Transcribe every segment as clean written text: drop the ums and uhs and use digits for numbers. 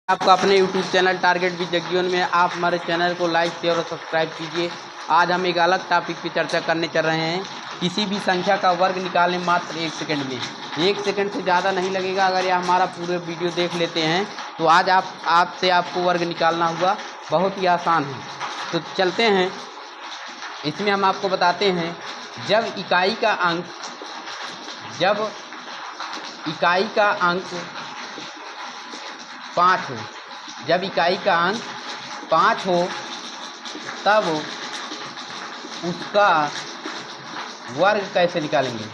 आपका अपने YouTube channel target with Jagjivan में आप हमारे चैनल को लाइक शेयर और सब्सक्राइब कीजिए। आज हम एक अलग टॉपिक पे चर्चा करने चल रहे हैं। किसी भी संख्या का वर्ग निकालें मात्र 1 सेकंड में। 1 सेकंड से ज़्यादा नहीं लगेगा। अगर यह हमारा पूरे वीडियो देख लेते हैं तो आज आपको वर्ग निकालना हुआ बहुत ही आसान है। तो चलते हैं, इसमें हम आपको बताते हैं जब इकाई का अंक 5 हो, जब इकाई का अंक 5 हो तब उसका वर्ग कैसे निकालेंगे।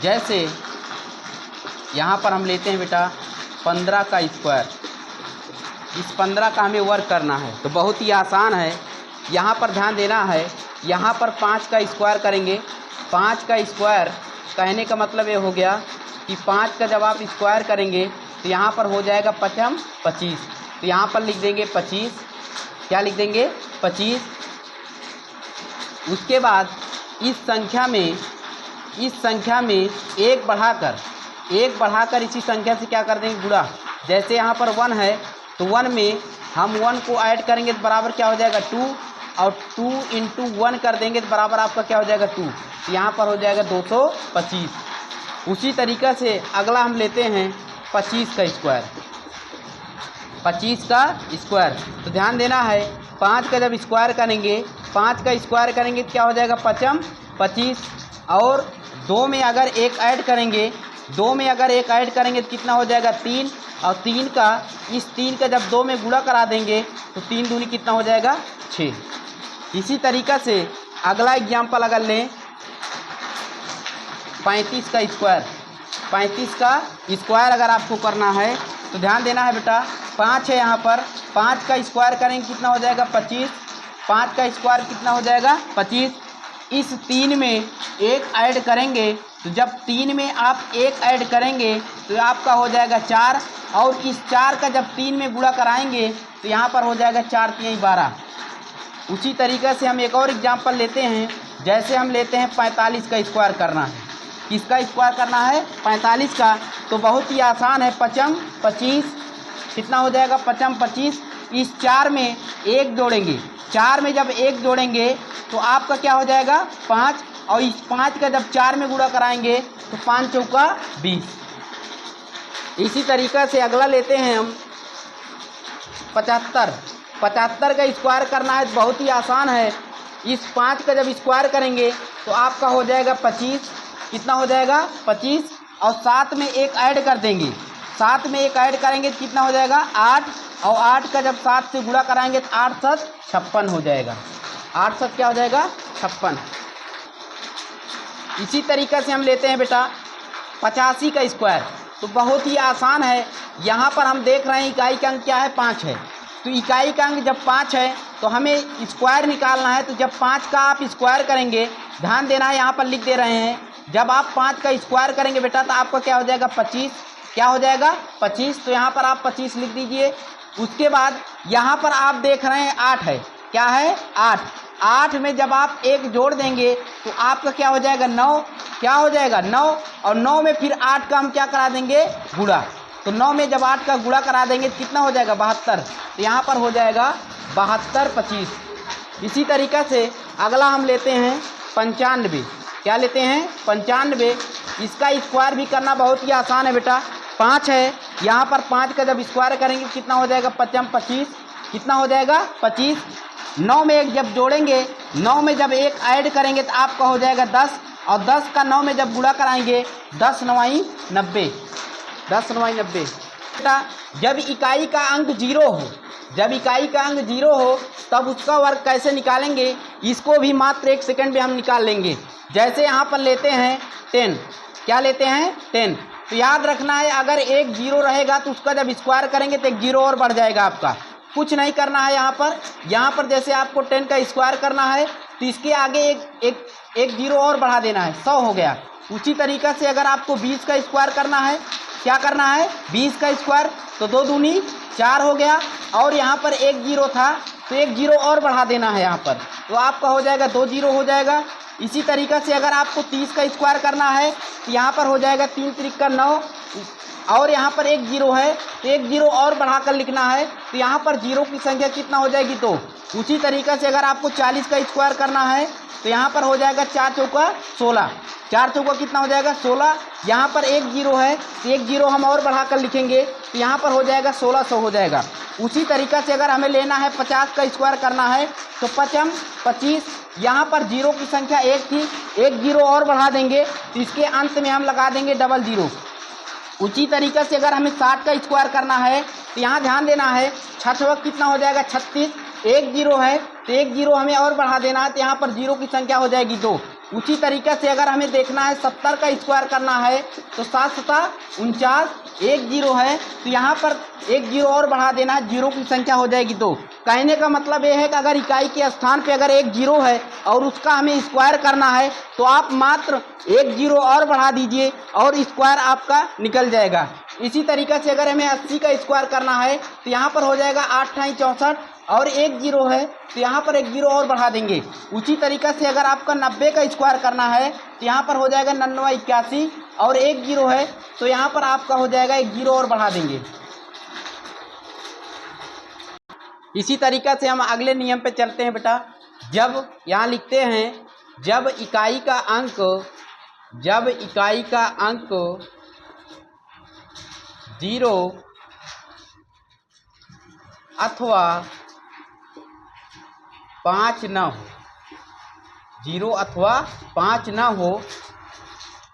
जैसे यहाँ पर हम लेते हैं बेटा 15 का स्क्वायर। इस 15 का हमें वर्ग करना है तो बहुत ही आसान है। यहाँ पर ध्यान देना है, यहाँ पर 5 का स्क्वायर करेंगे। 5 का स्क्वायर कहने का मतलब ये हो गया कि 5 का जब आप स्क्वायर करेंगे तो यहाँ पर हो जाएगा 5 25। तो यहाँ पर लिख देंगे 25। क्या लिख देंगे? 25। उसके बाद इस संख्या में एक बढ़ाकर इसी संख्या से क्या कर देंगे? गुणा। जैसे यहाँ पर 1 है तो 1 में हम 1 को ऐड करेंगे तो बराबर क्या हो जाएगा? 2, और 2 इंटू 1 कर देंगे तो बराबर आपका क्या हो जाएगा? 2। तो यहाँ पर हो जाएगा 225। उसी तरीक़ा से अगला हम लेते हैं 25 का स्क्वायर। 25 का स्क्वायर तो ध्यान देना है, 5 का जब स्क्वायर करेंगे, 5 का स्क्वायर करेंगे तो क्या हो जाएगा? 5 25। और 2 में अगर एक ऐड करेंगे तो कितना हो जाएगा? 3। और 3 का जब 2 में गुणा करा देंगे तो 3 दूनी कितना हो जाएगा? 6। इसी तरीक़ा से अगला एग्जाम्पल अगर लें 35 का स्क्वायर। 35 का स्क्वायर अगर आपको करना है तो ध्यान देना है बेटा, 5 है यहाँ पर, 5 का स्क्वायर करेंगे कितना हो जाएगा? 25। 5 का स्क्वायर कितना हो जाएगा? 25। इस 3 में एक ऐड करेंगे तो जब 3 में आप एक ऐड करेंगे तो आपका हो जाएगा 4। और इस 4 का जब 3 में गुणा कराएंगे तो यहाँ पर हो जाएगा 4 3 12। उसी तरीक़े से हम एक और एग्जाम्पल लेते हैं। जैसे हम लेते हैं 45 का स्क्वायर करना है। किसका स्क्वायर करना है? 45 का। तो बहुत ही आसान है, 5 25। कितना हो जाएगा? 5 25। इस 4 में एक जोड़ेंगे, 4 में जब एक जोड़ेंगे तो आपका क्या हो जाएगा? 5। और इस 5 का जब 4 में गुणा कराएंगे तो 5 चौका 20। इसी तरीक़े से अगला लेते हैं हम 75। 75 का स्क्वायर करना है तो बहुत ही आसान है। इस 5 का जब स्क्वायर करेंगे तो आपका हो जाएगा 25। कितना हो जाएगा? 25। और 7 में एक ऐड कर देंगे, 7 में एक ऐड करेंगे तो कितना हो जाएगा? 8। और 8 का जब 7 से गुणा कराएंगे तो 8 7 56 हो जाएगा। 8 7 क्या हो जाएगा? 56। इसी तरीक़े से हम लेते हैं बेटा 85 का स्क्वायर। तो बहुत ही आसान है। यहाँ पर हम देख रहे हैं इकाई का अंक क्या है? 5 है। तो इकाई का अंक जब 5 है तो हमें स्क्वायर निकालना है। तो जब 5 का आप स्क्वायर करेंगे, ध्यान देना है, यहाँ पर लिख दे रहे हैं, जब आप 5 का स्क्वायर करेंगे बेटा तो आपका क्या हो जाएगा? 25। क्या हो जाएगा? 25। तो यहाँ पर आप 25 लिख दीजिए। उसके बाद यहाँ पर आप देख रहे हैं 8 है। क्या है? 8। 8 में जब आप एक जोड़ देंगे तो आपका क्या हो जाएगा? 9। क्या हो जाएगा? 9। और 9 में फिर 8 का हम क्या करा देंगे? गुणा। तो 9 में जब 8 का गुणा करा देंगे तो कितना हो जाएगा? 72। तो यहाँ पर हो जाएगा 72 25। इसी तरीक़े से अगला हम लेते हैं 95। क्या लेते हैं? 95। इसका स्क्वायर भी करना बहुत ही आसान है बेटा। 5 है, यहाँ पर 5 का जब स्क्वायर करेंगे कितना हो जाएगा? 5 25। कितना हो जाएगा? 25। 9 में एक जब जोड़ेंगे, 9 में जब एक ऐड करेंगे तो आपका हो जाएगा 10। और 10 का 9 में जब गुणा कराएंगे 10 9 90। 10 9 90। बेटा जब इकाई का अंक 0 हो तब उसका वर्ग कैसे निकालेंगे, इसको भी मात्र 1 सेकंड में हम निकाल लेंगे। जैसे यहाँ पर लेते हैं 10। क्या लेते हैं? 10। तो याद रखना है, अगर एक 0 रहेगा तो उसका जब स्क्वायर करेंगे तो एक 0 और बढ़ जाएगा आपका। कुछ नहीं करना है यहाँ पर जैसे आपको 10 का स्क्वायर करना है तो इसके आगे एक 0 और बढ़ा देना है, 100 हो गया। उसी तरीक़े से अगर आपको 20 का स्क्वायर करना है, क्या करना है? 20 का स्क्वायर, तो 2 दूनी 4 हो गया। और यहाँ पर एक 0 था तो एक जीरो और बढ़ा देना है यहाँ पर, तो आपका हो जाएगा 2 जीरो हो जाएगा। इसी तरीक़े से अगर आपको 30 का स्क्वायर करना है तो यहाँ पर हो जाएगा 3 त्रिक 9, और यहाँ पर एक जीरो है तो एक जीरो और बढ़ाकर लिखना है, तो यहाँ पर जीरो की संख्या कितना हो जाएगी 2। उसी तरीक़े से अगर आपको 40 का स्क्वायर करना है तो यहाँ पर हो जाएगा 4 चौका 16, 4 चौका कितना हो जाएगा 16। यहाँ पर एक जीरो है तो एक जीरो हम और बढ़ाकर लिखेंगे तो यहाँ पर हो जाएगा 1600 हो जाएगा। उसी तरीक़े से अगर हमें लेना है 50 का स्क्वायर करना है तो 5 25, यहाँ पर जीरो की संख्या 1 थी, एक जीरो और बढ़ा देंगे तो इसके अंत में हम लगा देंगे डबल जीरो। उसी तरीक़े से अगर हमें 60 का स्क्वायर करना है तो यहाँ ध्यान देना है 6 कितना हो जाएगा 36, एक जीरो है तो एक जीरो हमें और बढ़ा देना है तो यहाँ पर जीरो की संख्या हो जाएगी 2। उसी तरीक़े से अगर हमें देखना है 70 का स्क्वायर करना है तो 7 7 49, एक जीरो है तो यहाँ पर एक जीरो और बढ़ा देना है, जीरो की संख्या हो जाएगी 2। कहने का मतलब ये है कि अगर इकाई के स्थान पे अगर एक जीरो है और उसका हमें स्क्वायर करना है तो आप मात्र एक जीरो और बढ़ा दीजिए और स्क्वायर आपका निकल जाएगा। इसी तरीक़े से अगर हमें 80 का स्क्वायर करना है तो यहाँ पर हो जाएगा 8 × 64, और एक जीरो है तो यहाँ पर एक जीरो और बढ़ा देंगे। उसी तरीक़े से अगर आपका 90 का स्क्वायर करना है तो यहाँ पर हो जाएगा 99 81, और एक जीरो है तो यहाँ पर आपका हो जाएगा एक जीरो और बढ़ा देंगे। इसी तरीक़े से हम अगले नियम पे चलते हैं बेटा। जब यहाँ लिखते हैं जब इकाई का अंक 0 अथवा 5 न हो, 0 अथवा 5 न हो,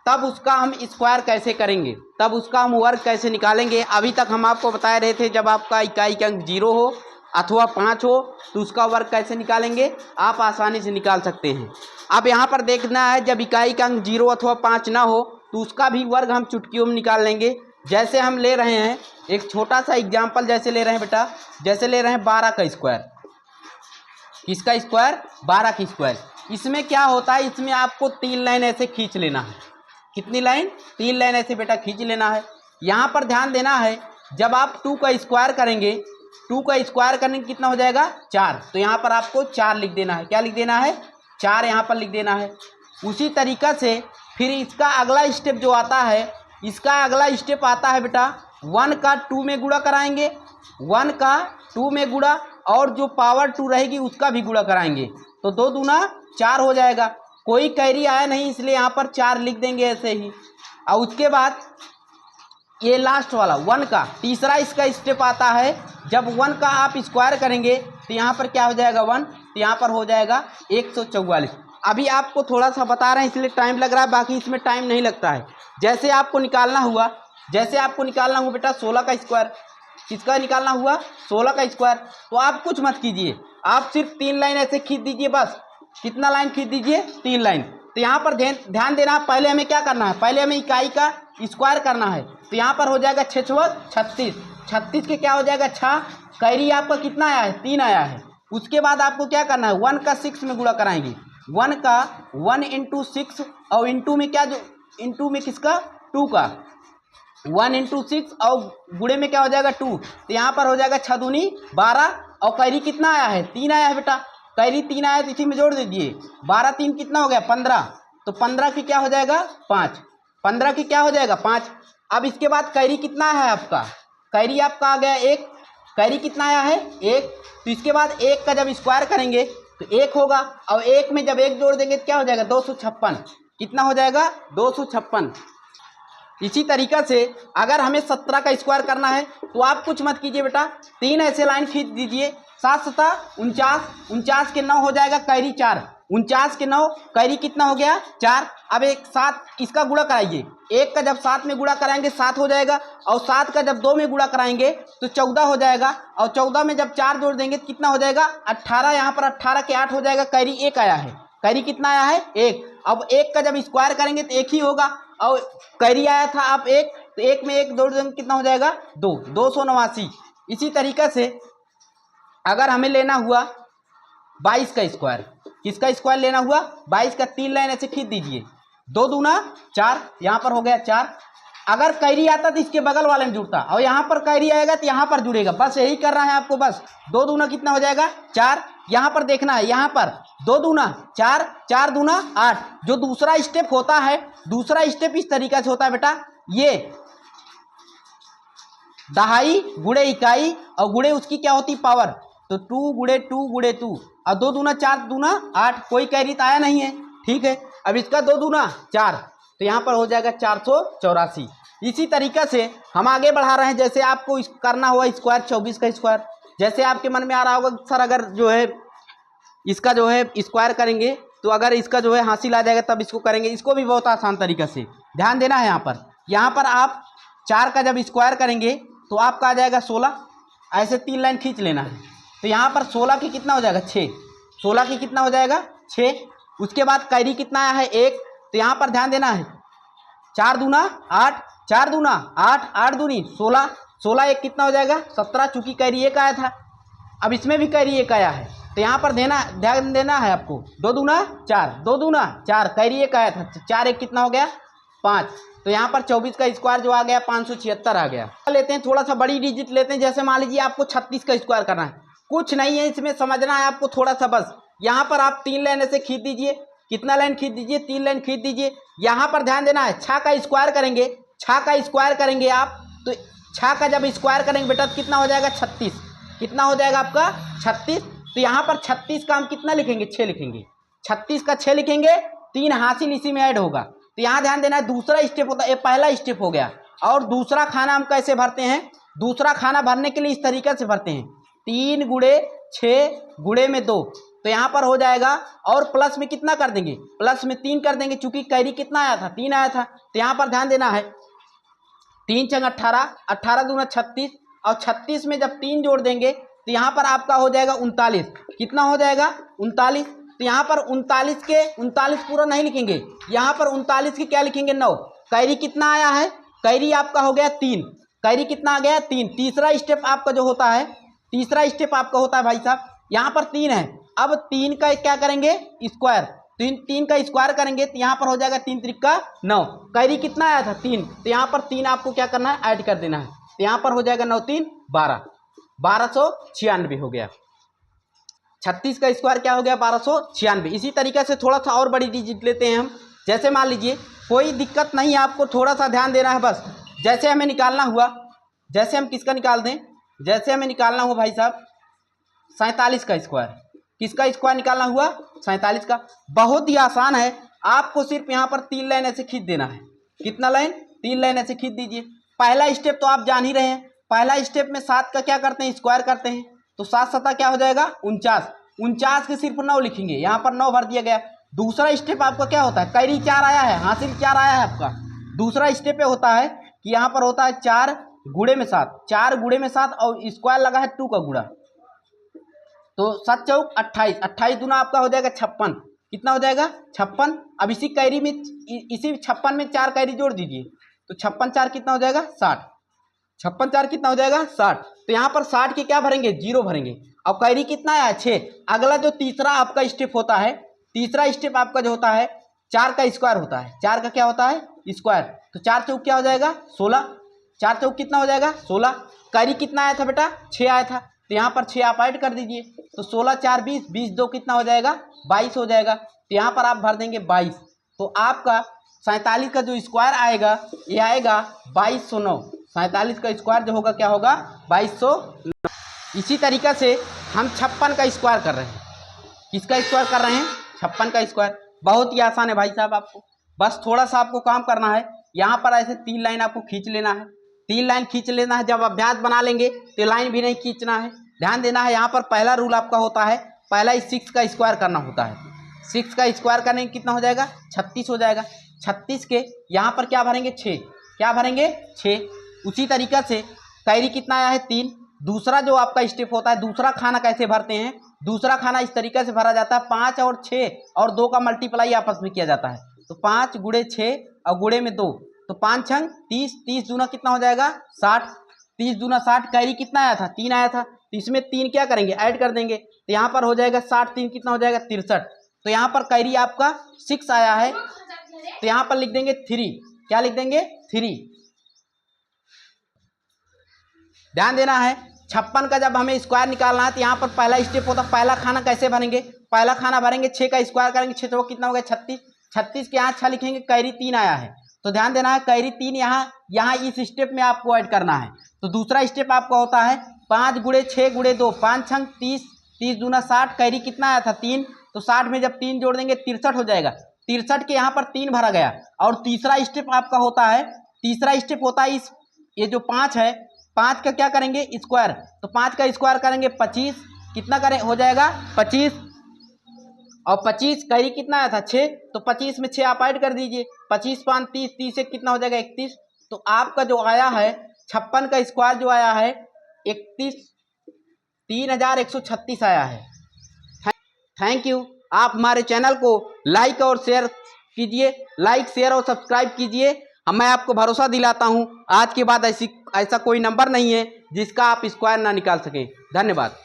तब उसका हम स्क्वायर कैसे करेंगे, तब उसका हम वर्ग कैसे निकालेंगे। अभी तक हम आपको बता रहे थे जब आपका इकाई का अंक 0 हो अथवा 5 हो तो उसका वर्ग कैसे निकालेंगे, आप आसानी से निकाल सकते हैं। अब यहाँ पर देखना है जब इकाई का अंक 0 अथवा 5 ना हो तो उसका भी वर्ग हम चुटकियों में निकाल लेंगे। जैसे हम ले रहे हैं एक छोटा सा एग्जाम्पल, जैसे ले रहे हैं बेटा, जैसे ले रहे हैं 12 का स्क्वायर। किसका स्क्वायर? 12 की स्क्वायर। इसमें क्या होता है, इसमें आपको 3 लाइन ऐसे खींच लेना है। कितनी लाइन? 3 लाइन ऐसे बेटा खींच लेना है। यहाँ पर ध्यान देना है जब आप 2 का स्क्वायर करेंगे, 2 का स्क्वायर करने का कितना हो जाएगा 4, तो यहाँ पर आपको 4 लिख देना है। क्या लिख देना है? 4 यहाँ पर लिख देना है। उसी तरीक़ा से फिर इसका अगला स्टेप जो आता है, इसका अगला स्टेप आता है बेटा 1 का 2 में गुणा कराएंगे, 1 का 2 में गुणा, और जो पावर 2 रहेगी उसका भी गुणा कराएंगे, तो 2 दूना 4 हो जाएगा। कोई कैरी आया नहीं इसलिए यहाँ पर 4 लिख देंगे ऐसे ही। और उसके बाद ये लास्ट वाला 1 का तीसरा इसका स्टेप आता है, जब 1 का आप स्क्वायर करेंगे तो यहाँ पर क्या हो जाएगा 1, तो यहाँ पर हो जाएगा 144। अभी आपको थोड़ा सा बता रहे हैं इसलिए टाइम लग रहा है, बाकी इसमें टाइम नहीं लगता है। जैसे आपको निकालना हुआ बेटा 16 का स्क्वायर। किसका निकालना हुआ? 16 का स्क्वायर। तो आप कुछ मत कीजिए, आप सिर्फ 3 लाइन ऐसे खींच दीजिए बस। कितना लाइन खींच दीजिए? 3 लाइन। तो यहाँ पर ध्यान देना, पहले हमें क्या करना है, पहले हमें इकाई का स्क्वायर करना है। तो यहाँ पर हो जाएगा 6 × 36, 36 के क्या हो जाएगा 6, कैरी आपका कितना आया है 3 आया है। उसके बाद आपको क्या करना है 1 का 6 में गुणा कराएंगे, 1 का 1 × 6, और इंटू में क्या, जो इंटू में किसका 2 का 1 × 6, और गुणे में क्या हो जाएगा 2, तो यहाँ पर हो जाएगा 6 दूनी 12, और कैरी कितना आया है 3 आया है बेटा, कैरी 3 आया तो इसी में जोड़ दीजिए, 12 3 कितना हो गया 15, तो 15 की क्या हो जाएगा 5, 15 की क्या हो जाएगा 5। अब इसके बाद कैरी कितना है आपका, कैरी आपका आ गया 1, कैरी कितना आया है 1, तो इसके बाद 1 का जब स्क्वायर करेंगे तो 1 होगा, और 1 में जब 1 जोड़ देंगे तो क्या हो जाएगा 256। कितना हो जाएगा 256। इसी तरीक़ा से अगर हमें 17 का स्क्वायर करना है तो आप कुछ मत कीजिए बेटा, 3 ऐसे लाइन खींच दीजिए, 7 × 7 49, 49 के 9 हो जाएगा कैरी 4, 49 के 9 कैरी कितना हो गया 4। अब एक 7 इसका गुणा कराइए, 1 का जब 7 में गुणा कराएंगे 7 हो जाएगा, और 7 का जब 2 में गुणा कराएंगे तो 14 हो जाएगा, और 14 में जब 4 जोड़ देंगे तो कितना हो जाएगा 18। यहाँ पर 18 के 8 हो जाएगा, कैरी 1 आया है, कैरी कितना आया है 1। अब 1 का जब स्क्वायर करेंगे तो 1 ही होगा, और कैरी आया था आप 1, तो 1 में 1 जोड़ देंगे कितना हो जाएगा 2, 289। इसी तरीक़े से अगर हमें लेना हुआ 22 का स्क्वायर, किसका स्क्वायर लेना हुआ 22 का, 3 लाइन ऐसे खींच दीजिए, 2 दूना 4, यहाँ पर हो गया 4, अगर कैरी आता तो इसके बगल वाले में जुड़ता, और यहाँ पर कैरी आएगा तो यहाँ पर जुड़ेगा। बस यही करना है आपको। बस 2 दूना कितना हो जाएगा 4। यहाँ पर देखना है, यहाँ पर 2 दूना 4, 4 दूना 8। जो दूसरा स्टेप होता है, दूसरा स्टेप इस तरीका से होता है बेटा, ये दहाई गुड़े इकाई और गुड़े उसकी क्या होती पावर, तो 2 गुड़े 2 गुड़े 2 और 2 दूना 4 दूना 8। कोई कैरी तो आया नहीं है, ठीक है। अब इसका 2 दूना 4, तो यहाँ पर हो जाएगा 484। इसी तरीक़े से हम आगे बढ़ा रहे हैं। जैसे आपको करना हुआ स्क्वायर 24 का स्क्वायर, जैसे आपके मन में आ रहा होगा सर अगर जो है इसका जो है स्क्वायर करेंगे तो अगर इसका जो है हासिल आ जाएगा तब इसको करेंगे। इसको भी बहुत आसान तरीक़े से ध्यान देना है। यहाँ पर आप 4 का जब स्क्वायर करेंगे तो आपका आ जाएगा 16। ऐसे 3 लाइन खींच लेना है। तो यहाँ पर 16 की कितना हो जाएगा 6, 16 की कितना हो जाएगा 6। उसके बाद कैरी कितना आया है 1, तो यहाँ पर ध्यान देना है 4 दूना 8, 4 दूना 8, 8 दूनी 16, 16 एक कितना हो जाएगा 17, चूँकि कैरी 1 आया था। अब इसमें भी कैरी 1 आया है, तो यहाँ पर ध्यान देना है आपको 2 दूना 4, 2 दूना 4, कैरी 1 आया था, 4 एक कितना हो गया 5। तो यहाँ पर 24 का स्क्वायर जो आ गया 576 आ गया। लेते हैं थोड़ा सा बड़ी डिजिट लेते हैं। जैसे मान लीजिए आपको 36 का स्क्वायर करना है, कुछ नहीं है इसमें, समझना है आपको थोड़ा सा बस। यहाँ पर आप 3 लाइन ऐसे खींच दीजिए। कितना लाइन खींच दीजिए 3 लाइन खींच दीजिए। यहाँ पर ध्यान देना है 6 का स्क्वायर करेंगे, 6 का स्क्वायर करेंगे आप, तो 6 का जब स्क्वायर करेंगे बेटा तो कितना हो जाएगा 36। कितना हो जाएगा आपका 36। तो यहाँ पर 36 का हम कितना लिखेंगे 6 लिखेंगे, 36 का 6 लिखेंगे, 3 हासिल इसी में ऐड होगा। तो यहाँ ध्यान देना है दूसरा स्टेप होता है, ये पहला स्टेप हो गया। और दूसरा खाना हम कैसे भरते हैं, दूसरा खाना भरने के लिए इस तरीके से भरते हैं 3 गुड़े 6 गुड़े में 2। तो यहाँ पर हो जाएगा, और प्लस में कितना कर देंगे, प्लस में 3 कर देंगे, चूंकि कैरी कितना आया था 3 आया था। तो यहाँ पर ध्यान देना है 3 छंग 18, 18 दूना 36, और 36 में जब 3 जोड़ देंगे तो यहाँ पर आपका हो जाएगा 39। कितना हो जाएगा 39। तो यहाँ पर 39 के 39 पूरा नहीं लिखेंगे, यहाँ पर 39 के क्या लिखेंगे 9। कैरी कितना आया है, कैरी आपका हो गया 3, कैरी कितना आ गया 3। तीसरा स्टेप आपका जो होता है, तीसरा स्टेप आपका होता है भाई साहब, यहाँ पर 3 है। अब 3 का क्या करेंगे स्क्वायर, 3 का स्क्वायर करेंगे तो यहाँ पर हो जाएगा 3 त्रिका 9। कैरी कितना आया था 3, तो यहाँ पर 3 आपको क्या करना है ऐड कर देना है। तो यहाँ पर हो जाएगा 9 3 12, 1296 हो गया। 36 का स्क्वायर क्या हो गया 1296। इसी तरीके से थोड़ा सा और बड़ी डिजिट लेते हैं हम। जैसे मान लीजिए कोई दिक्कत नहीं है, आपको थोड़ा सा ध्यान देना है बस। जैसे हमें निकालना हुआ, जैसे हम किसका निकाल दें, जैसे हमें निकालना हुआ भाई साहब 47 का स्क्वायर। किसका स्क्वायर निकालना हुआ 47 का। बहुत ही आसान है, आपको सिर्फ यहाँ पर 3 लाइन ऐसे खींच देना है। कितना लाइन 3 लाइन ऐसे खींच दीजिए। पहला स्टेप तो आप जान ही रहे हैं, पहला स्टेप में 7 का क्या करते हैं स्क्वायर करते हैं, तो 7 7 क्या हो जाएगा 49। 49 के सिर्फ 9 लिखेंगे, यहाँ पर 9 भर दिया गया। दूसरा स्टेप आपका क्या होता है, कैरी 4 आया है, हासिल 4 आया है आपका। दूसरा स्टेप ये होता है कि यहाँ पर होता है 4 गुड़े में 7, 4 गुड़े में 7 और स्क्वायर लगा है 2 का गुड़ा, तो 7 चौक 28, 28 दूना आपका हो जाएगा 56। कितना हो जाएगा 56। अब इसी कैरी में, इसी 56 में 4 कैरी जोड़ दीजिए, तो 56 4 कितना हो जाएगा 60, 56 4 कितना हो जाएगा 60। तो यहाँ पर 60 के क्या भरेंगे 0 भरेंगे। और कैरी कितना आया 6। अगला जो तीसरा आपका स्टेप होता है, तीसरा स्टेप आपका जो होता है 4 का स्क्वायर होता है। 4 का क्या होता है स्क्वायर, तो 4 चौक क्या हो जाएगा 16, 4 चौक कितना हो जाएगा 16। कैरी कितना आया था बेटा 6 आया था, तो यहाँ पर 6 आप ऐड कर दीजिए, तो 16 4 20, 20 2 कितना हो जाएगा 22 हो जाएगा। तो यहाँ पर आप भर देंगे 22। तो आपका 47 का जो स्क्वायर आएगा ये आएगा 2209। 47 का स्क्वायर जो होगा क्या होगा 2209। इसी तरीक़े से हम 56 का स्क्वायर कर रहे हैं। किसका स्क्वायर कर रहे हैं 56 का स्क्वायर। बहुत ही आसान है भाई साहब, आपको बस थोड़ा सा आपको काम करना है। यहाँ पर ऐसे 3 लाइन आपको खींच लेना है, 3 लाइन खींच लेना है। जब अभ्यास बना लेंगे तो लाइन भी नहीं खींचना है। ध्यान देना है, यहाँ पर पहला रूल आपका होता है, पहला 6 का स्क्वायर करना होता है। 6 का स्क्वायर करने में कितना हो जाएगा 36 हो जाएगा। 36 के यहाँ पर क्या भरेंगे 6, क्या भरेंगे 6। उसी तरीक़े से कैरी कितना आया है 3। दूसरा जो आपका स्टेप होता है, दूसरा खाना कैसे भरते हैं, दूसरा खाना इस तरीके से भरा जाता है 5 और 6 और 2 का मल्टीप्लाई आपस में किया जाता है। तो 5 गुड़े 6 और गुड़े में 2, तो 5 छंग 30, 30 दूना कितना हो जाएगा 60, 30 दूना 60। कैरी कितना आया था 3 आया था, तो इसमें 3 क्या करेंगे ऐड कर देंगे, तो यहाँ पर हो जाएगा 60 3 कितना हो जाएगा 63। तो यहाँ पर कैरी आपका 6 आया है, तो यहाँ पर लिख देंगे 3, क्या लिख देंगे 3। ध्यान देना है। 56 का जब हमें स्क्वायर निकालना है तो यहाँ पर पहला स्टेप होता है, पहला खाना कैसे भरेंगे, पहला खाना भरेंगे 6 का स्क्वायर करेंगे, 6 तो वो कितना हो गया 36, 36 के यहाँ 6 लिखेंगे, कैरी 3 आया है तो ध्यान देना है कैरी 3 यहाँ इस स्टेप में आपको ऐड करना है। तो दूसरा स्टेप आपका होता है 5 गुणे 6 गुणे 2, 5 छंग 30, 30 दूना 60, कैरी कितना आया था 3, तो 60 में जब 3 जोड़ देंगे 63 हो जाएगा, 63 के यहाँ पर 3 भरा गया। और तीसरा स्टेप आपका होता है, तीसरा स्टेप होता है इस ये जो 5 है 5 का क्या करेंगे स्क्वायर, तो 5 का स्क्वायर करेंगे 25, कितना करें हो जाएगा 25, और 25 कैरी कितना आया था 6, तो 25 में 6 आप ऐड कर दीजिए, 25 5 30, 30 से कितना हो जाएगा 31, तो आपका जो आया है 56 का स्क्वायर जो आया है 31,136 आया है। Thank you. आप हमारे चैनल को लाइक और शेयर कीजिए, लाइक शेयर और सब्सक्राइब कीजिए। मैं आपको भरोसा दिलाता हूँ आज के बाद ऐसा कोई नंबर नहीं है जिसका आप स्क्वायर ना निकाल सकें। धन्यवाद।